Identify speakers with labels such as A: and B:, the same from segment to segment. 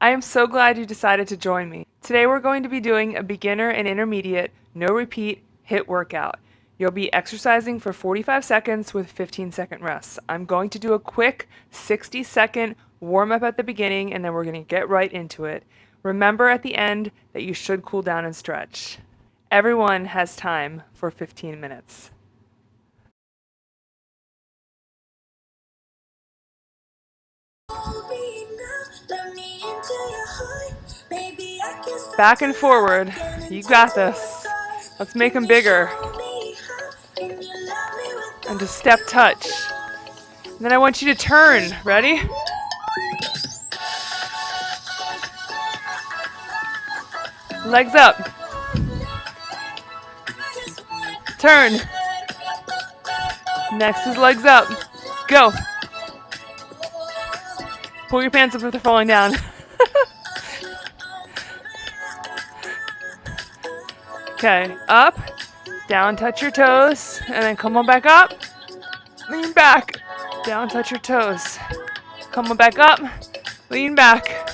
A: I am so glad you decided to join me. Today we're going to be doing a beginner and intermediate, no repeat, HIIT workout. You'll be exercising for 45 seconds with 15-second rests. I'm going to do a quick 60-second warm-up at the beginning, and then we're going to get right into it. Remember at the end that you should cool down and stretch. Everyone has time for 15 minutes. Back and forward. You got this. Let's make them bigger. And just step touch. And then I want you to turn. Ready? Legs up. Turn. Next is legs up. Go. Pull your pants up if they're falling down. Okay, up, down, touch your toes, and then come on back up, lean back, down, touch your toes, come on back up, lean back,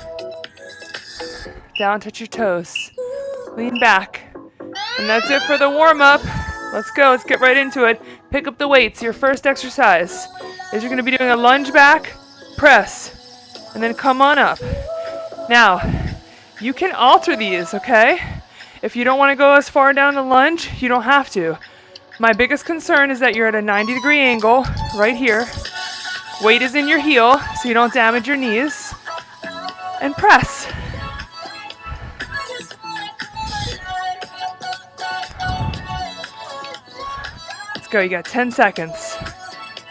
A: down, touch your toes, lean back, and that's it for the warm-up. Let's go, let's get right into it. Pick up the weights. Your first exercise is you're going to be doing a lunge back, press, and then come on up. Now, you can alter these, okay? If you don't want to go as far down the lunge, you don't have to. My biggest concern is that you're at a 90-degree angle right here. Weight is in your heel so you don't damage your knees. And press. Let's go. You got 10 seconds.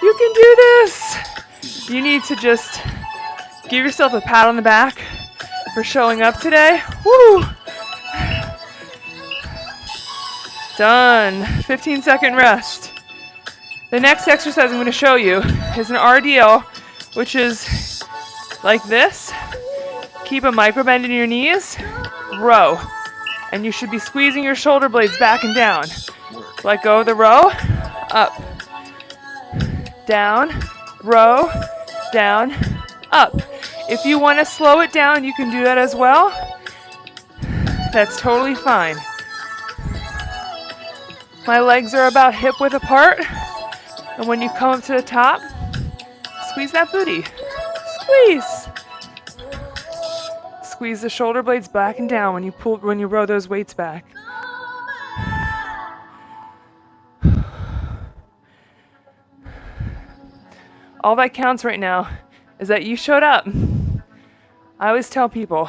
A: You can do this. You need to just give yourself a pat on the back for showing up today. Woo! Done. 15-second rest. The next exercise I'm going to show you is an RDL, which is like this. Keep a micro bend in your knees. Row. And you should be squeezing your shoulder blades back and down. Let go of the row. Up. Down. Row. Down. Up. If you want to slow it down, you can do that as well. That's totally fine. My legs are about hip width apart, and when you come up to the top, squeeze that booty. Squeeze. Squeeze the shoulder blades back and down when you row those weights back. All that counts right now is that you showed up. I always tell people,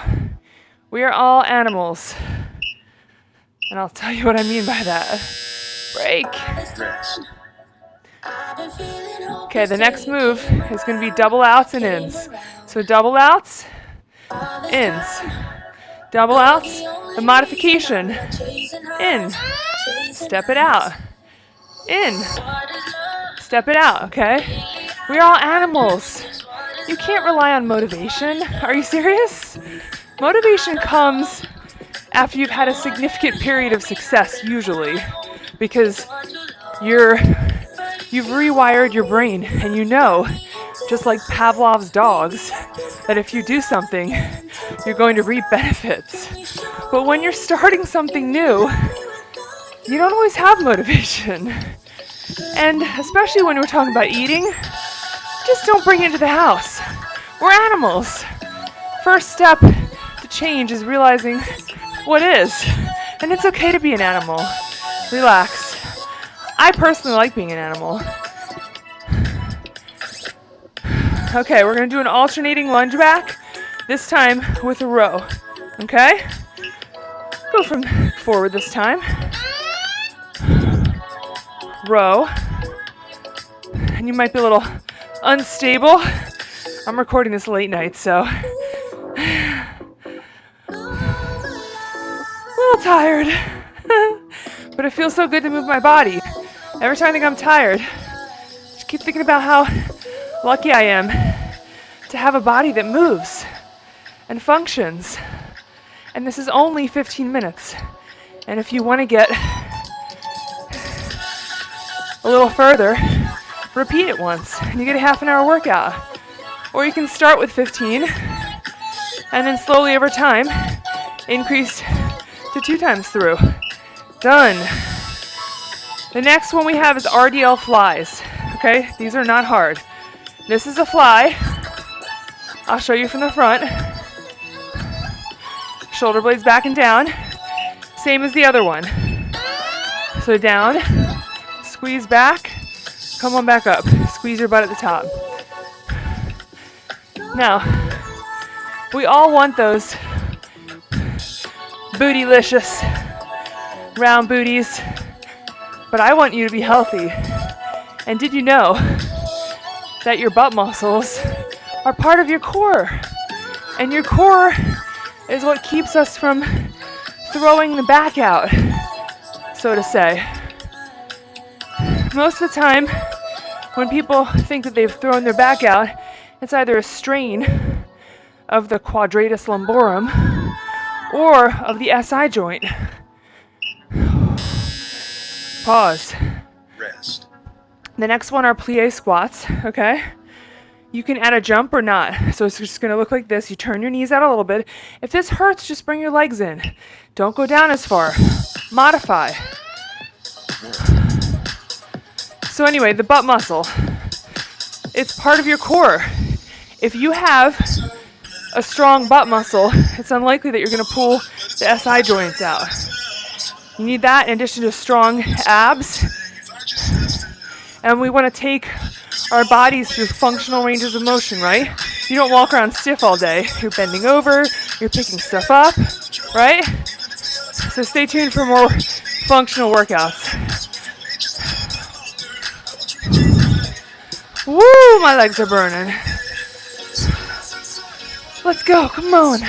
A: we are all animals, and I'll tell you what I mean by that. Break. Okay, the next move is going to be double outs and ins. So double outs, ins. Double outs, the modification. In. Step it out. In. Step it out, okay? We're all animals. You can't rely on motivation. Are you serious? Motivation comes after you've had a significant period of success, usually. Because you've rewired your brain, and you know, just like Pavlov's dogs, that if you do something, you're going to reap benefits. But when you're starting something new, you don't always have motivation. And especially when we're talking about eating, just don't bring it into the house. We're animals. First step to change is realizing what is. And it's okay to be an animal. Relax. I personally like being an animal. Okay, we're going to do an alternating lunge back, this time with a row. Okay? Go from forward this time. Row. And you might be a little unstable. I'm recording this late night, so a little tired. But it feels so good to move my body. Every time I think I'm tired, just keep thinking about how lucky I am to have a body that moves and functions. And this is only 15 minutes. And if you want to get a little further, repeat it once, and you get a half an hour workout. Or you can start with 15 And then slowly over time, increase to 2 times through. Done. The next one we have is RDL flies. Okay, these are not hard. This is a fly. I'll show you from the front. Shoulder blades back and down. Same as the other one. So down, squeeze back, come on back up. Squeeze your butt at the top. Now, we all want those bootylicious round booties, but I want you to be healthy. And did you know that your butt muscles are part of your core? And your core is what keeps us from throwing the back out, so to say. Most of the time, when people think that they've thrown their back out, it's either a strain of the quadratus lumborum or of the SI joint. Pause.
B: Rest.
A: The next one are plie squats, okay? You can add a jump or not. So it's just gonna look like this. You turn your knees out a little bit. If this hurts, just bring your legs in. Don't go down as far. Modify. So anyway, the butt muscle. It's part of your core. If you have a strong butt muscle, it's unlikely that you're gonna pull the SI joints out. You need that in addition to strong abs. And we wanna take our bodies through functional ranges of motion, right? You don't walk around stiff all day. You're bending over, you're picking stuff up, right? So stay tuned for more functional workouts. Woo, my legs are burning. Let's go, come on.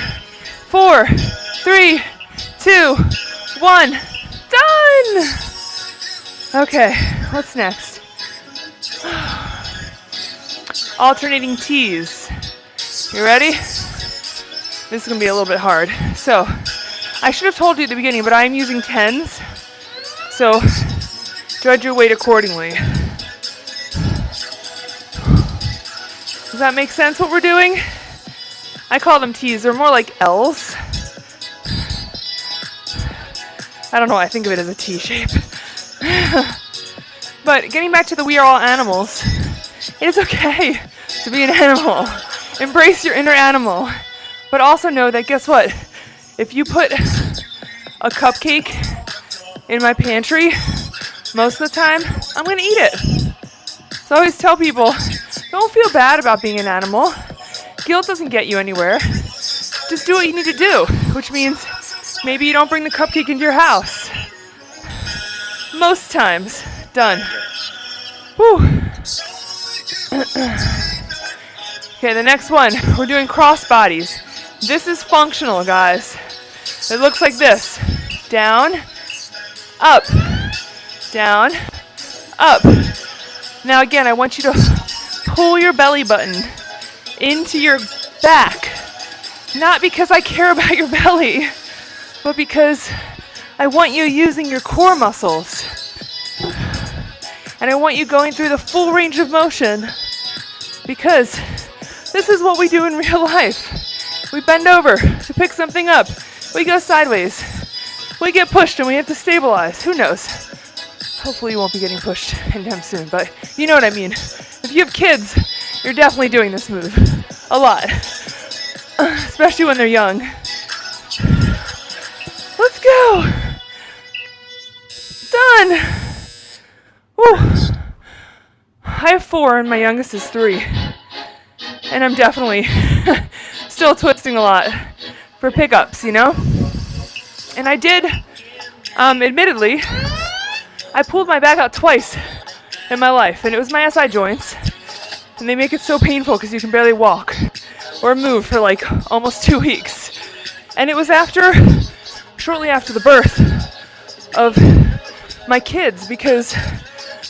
A: 4, 3, 2, 1, done! Okay, what's next? Alternating T's. You ready? This is gonna be a little bit hard. So, I should have told you at the beginning, but I'm using 10s. So, judge your weight accordingly. Does that make sense what we're doing? I call them T's. They're more like L's. I don't know. I think of it as a T shape. But getting back to the we are all animals, it is okay to be an animal. Embrace your inner animal. But also know that, guess what? If you put a cupcake in my pantry, most of the time, I'm going to eat it. So I always tell people, don't feel bad about being an animal. Guilt doesn't get you anywhere. Just do what you need to do, which means maybe you don't bring the cupcake into your house. Most times. Done. Whew. Okay, the next one, we're doing cross bodies. This is functional, guys. It looks like this. Down, up, down, up. Now again, I want you to pull your belly button into your back. Not because I care about your belly, but because I want you using your core muscles. And I want you going through the full range of motion, because this is what we do in real life. We bend over to pick something up. We go sideways. We get pushed and we have to stabilize. Who knows? Hopefully you won't be getting pushed anytime soon, but you know what I mean. If you have kids, you're definitely doing this move a lot, especially when they're young. Let's go. Done. Whew. I have 4 and my youngest is 3. And I'm definitely still twisting a lot for pickups, you know? And I did, admittedly, I pulled my back out twice in my life, and it was my SI joints. And they make it so painful because you can barely walk or move for like almost 2 weeks. And it was shortly after the birth of my kids, because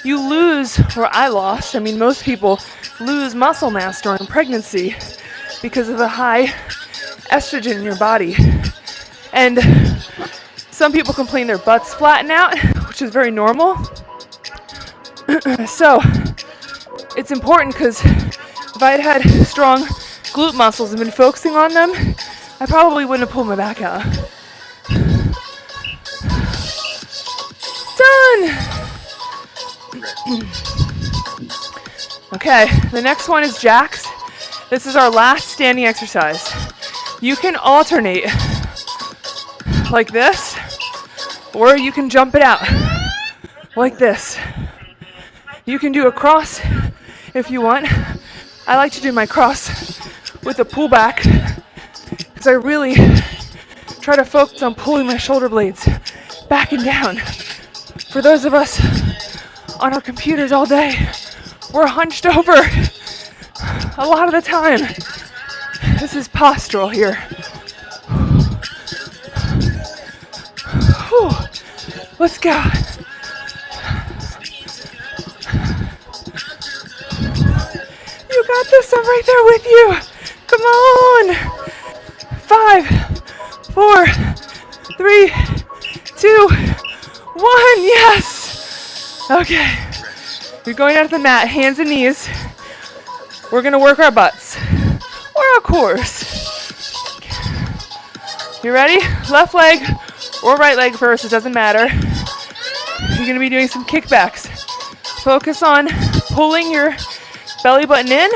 A: you lose, or I lost, I mean most people lose muscle mass during pregnancy because of the high estrogen in your body. And some people complain their butts flatten out, which is very normal. So it's important, because if I had strong glute muscles and been focusing on them, I probably wouldn't have pulled my back out. Done. Okay, the next one is jacks. This is our last standing exercise. You can alternate like this, or you can jump it out like this. You can do a cross if you want. I like to do my cross with a pullback because I really try to focus on pulling my shoulder blades back and down. For those of us on our computers all day, we're hunched over a lot of the time. This is postural here. Whew. Let's go. You got this, I'm right there with you. Come on. 5, 4, 3, 2, 1, yes. Okay, you're going out of the mat, hands and knees. We're gonna work our butts, or our cores. You ready? Left leg or right leg first, it doesn't matter. You're gonna be doing some kickbacks. Focus on pulling your belly button in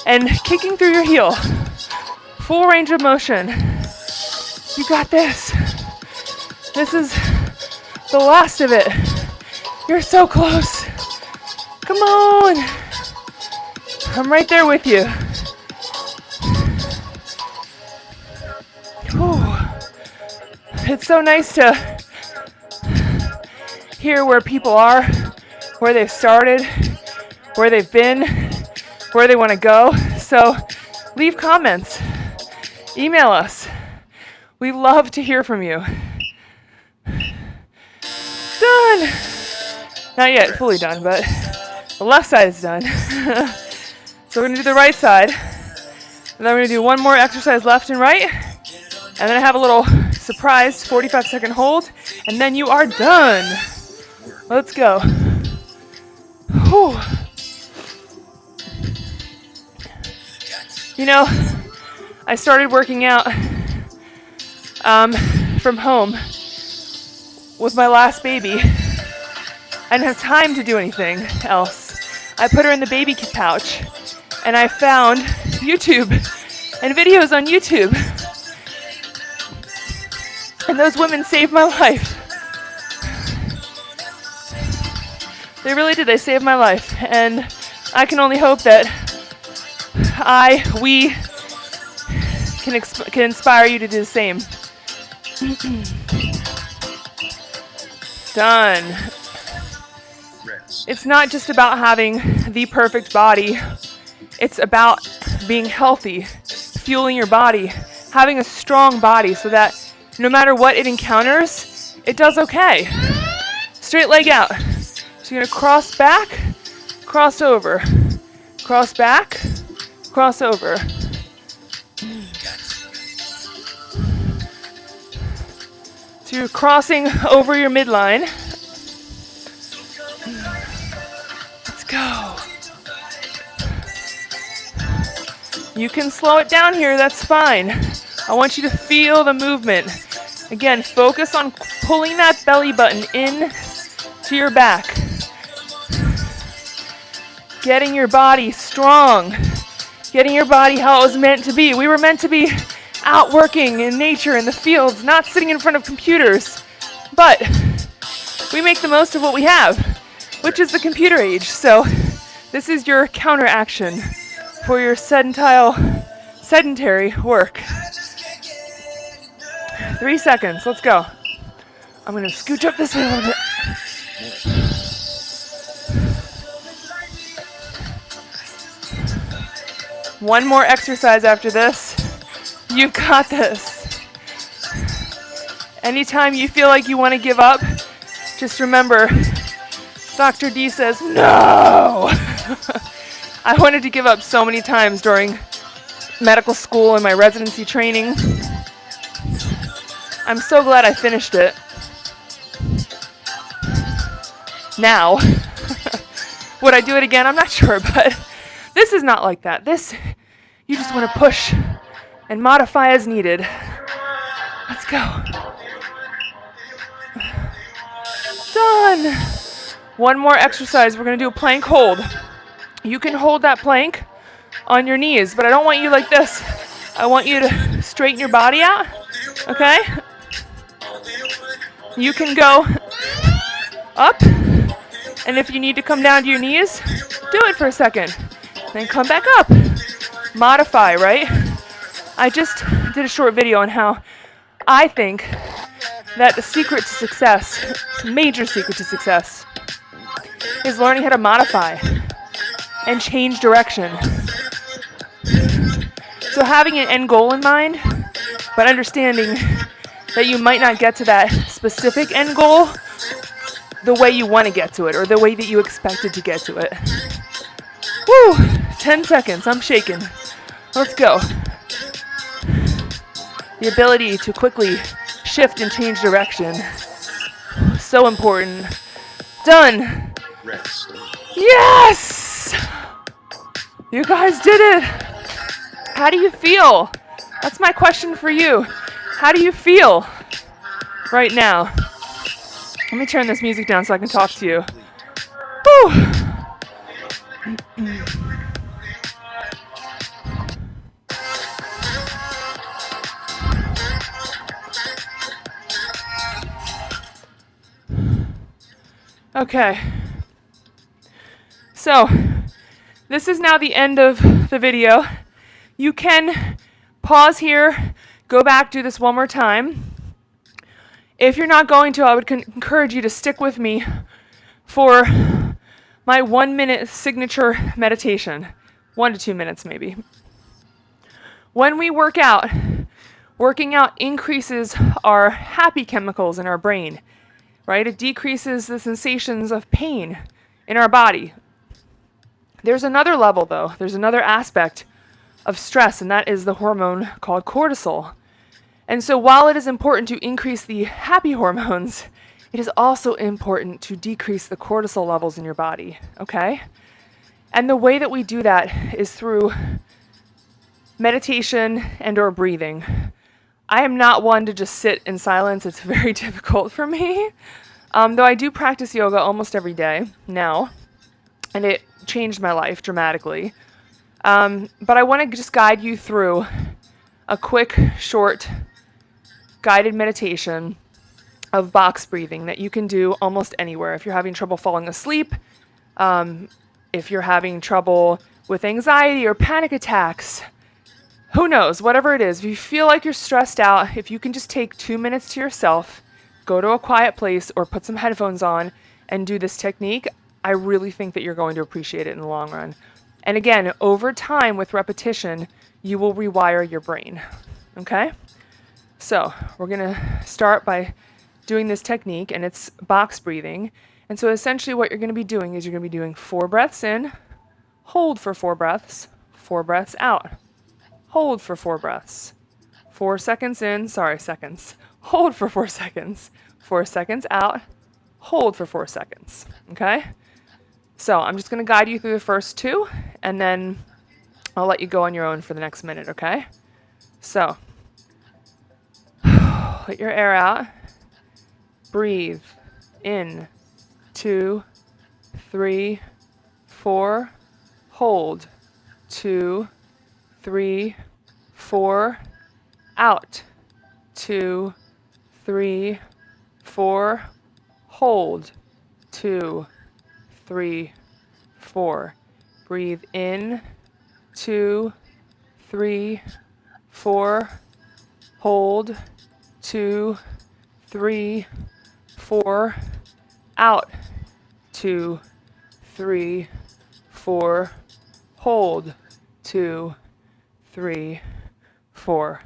A: and kicking through your heel. Full range of motion. You got this. This is the last of it. You're so close. Come on. I'm right there with you. Whew. It's so nice to hear where people are, where they've started, where they've been, where they want to go. So leave comments. Email us. We love to hear from you. Done. Not yet fully done, but the left side is done. So we're going to do the right side. And then we're going to do one more exercise left and right. And then I have a little surprise 45-second hold. And then you are done. Let's go. Whew. You know, I started working out from home with my last baby. I didn't have time to do anything else. I put her in the baby pouch, and I found YouTube and videos on YouTube. And those women saved my life. They really did. They saved my life. And I can only hope that we can inspire you to do the same. Done. It's not just about having the perfect body. It's about being healthy, fueling your body, having a strong body so that no matter what it encounters, it does okay. Straight leg out. So you're going to cross back, cross over, cross back, cross over. So you're crossing over your midline. Let's go. You can slow it down here, that's fine. I want you to feel the movement. Again, focus on pulling that belly button in to your back. Getting your body strong. Getting your body how it was meant to be. We were meant to be out working in nature, in the fields, not sitting in front of computers. But we make the most of what we have, which is the computer age. So this is your counteraction for your sedentary work. 3 seconds, let's go. I'm gonna scooch up this way a little bit. One more exercise after this. You've got this. Anytime you feel like you want to give up, just remember, Dr. D says, no! I wanted to give up so many times during medical school and my residency training. I'm so glad I finished it. Now, would I do it again? I'm not sure, but this is not like that. This, you just want to push and modify as needed. Let's go. Done. One more exercise. We're going to do a plank hold. You can hold that plank on your knees, but I don't want you like this. I want you to straighten your body out, okay? You can go up, and if you need to come down to your knees, do it for a second. Then come back up. Modify, right? I just did a short video on how I think that the secret to success, major secret to success, is learning how to modify and change direction. So having an end goal in mind, but understanding that you might not get to that specific end goal the way you want to get to it or the way that you expected to get to it. Woo! 10 seconds. I'm shaking. Let's go. The ability to quickly shift and change direction. So important. Done. Yes! You guys did it. How do you feel? That's my question for you. How do you feel right now? Let me turn this music down so I can talk to you. Whew. Okay. So, this is now the end of the video. You can pause here, go back, do this one more time. If you're not going to, I would encourage you to stick with me for my 1-minute signature meditation. 1 to 2 minutes maybe. When we work out, working out increases our happy chemicals in our brain, right? It decreases the sensations of pain in our body. There's another level though, there's another aspect of stress, and that is the hormone called cortisol. And so while it is important to increase the happy hormones, it is also important to decrease the cortisol levels in your body, okay? And the way that we do that is through meditation and or breathing. I am not one to just sit in silence. It's very difficult for me. Though I do practice yoga almost every day now, and it changed my life dramatically. But I want to just guide you through a quick, short, guided meditation of box breathing that you can do almost anywhere. If you're having trouble falling asleep, if you're having trouble with anxiety or panic attacks, who knows, whatever it is, if you feel like you're stressed out, if you can just take 2 minutes to yourself, go to a quiet place or put some headphones on and do this technique, I really think that you're going to appreciate it in the long run. And again, over time with repetition, you will rewire your brain, okay? So we're gonna start by doing this technique, and it's box breathing. And so essentially what you're gonna be doing is you're gonna be doing 4 breaths in, hold for 4 breaths, 4 breaths out, hold for 4 breaths, 4 seconds in, seconds, hold for 4 seconds, 4 seconds out, hold for 4 seconds, okay? So I'm just gonna guide you through the first 2, and then I'll let you go on your own for the next minute, okay? So, let your air out. Breathe in, 2, 3, 4. Hold, 2, 3, 4. Out, 2, 3, 4. Hold, 2, 3, 4. Breathe in, 2, 3, 4. Hold, 2, 3, 4. Out, 2, 3, 4. Hold, 2, 3, 4.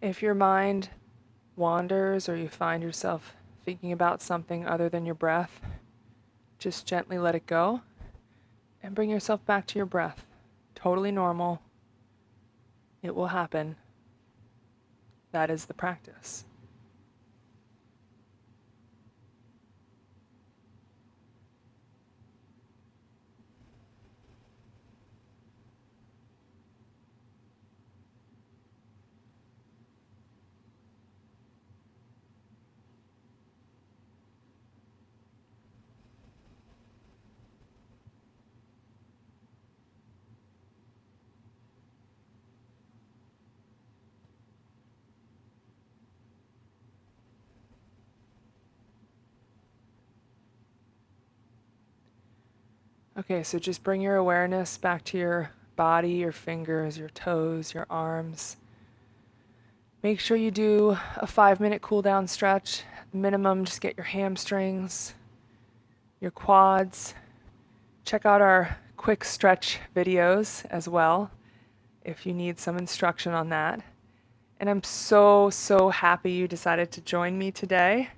A: If your mind wanders or you find yourself thinking about something other than your breath, just gently let it go and bring yourself back to your breath. Totally normal. It will happen. That is the practice. Okay, so just bring your awareness back to your body, your fingers, your toes, your arms. Make sure you do a 5-minute cool down stretch. Minimum, just get your hamstrings, your quads. Check out our quick stretch videos as well if you need some instruction on that. And I'm so happy you decided to join me today.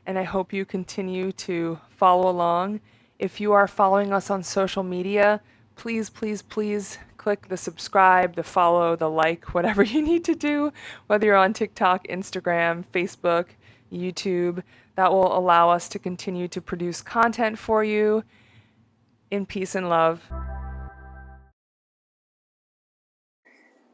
A: And I hope you continue to follow along. If you are following us on social media, please click the subscribe, the follow, the like, whatever you need to do, whether you're on TikTok, Instagram, Facebook, YouTube. That will allow us to continue to produce content for you in peace and love.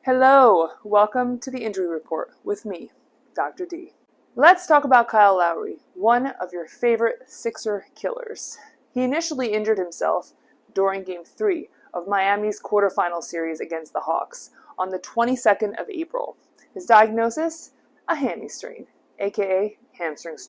A: Hello, welcome to the Injury Report with me, Dr. D. Let's talk about Kyle Lowry, one of your favorite Sixer killers. He initially injured himself during Game 3 of Miami's quarterfinal series against the Hawks on the 22nd of April. His diagnosis? A hammy strain, aka hamstring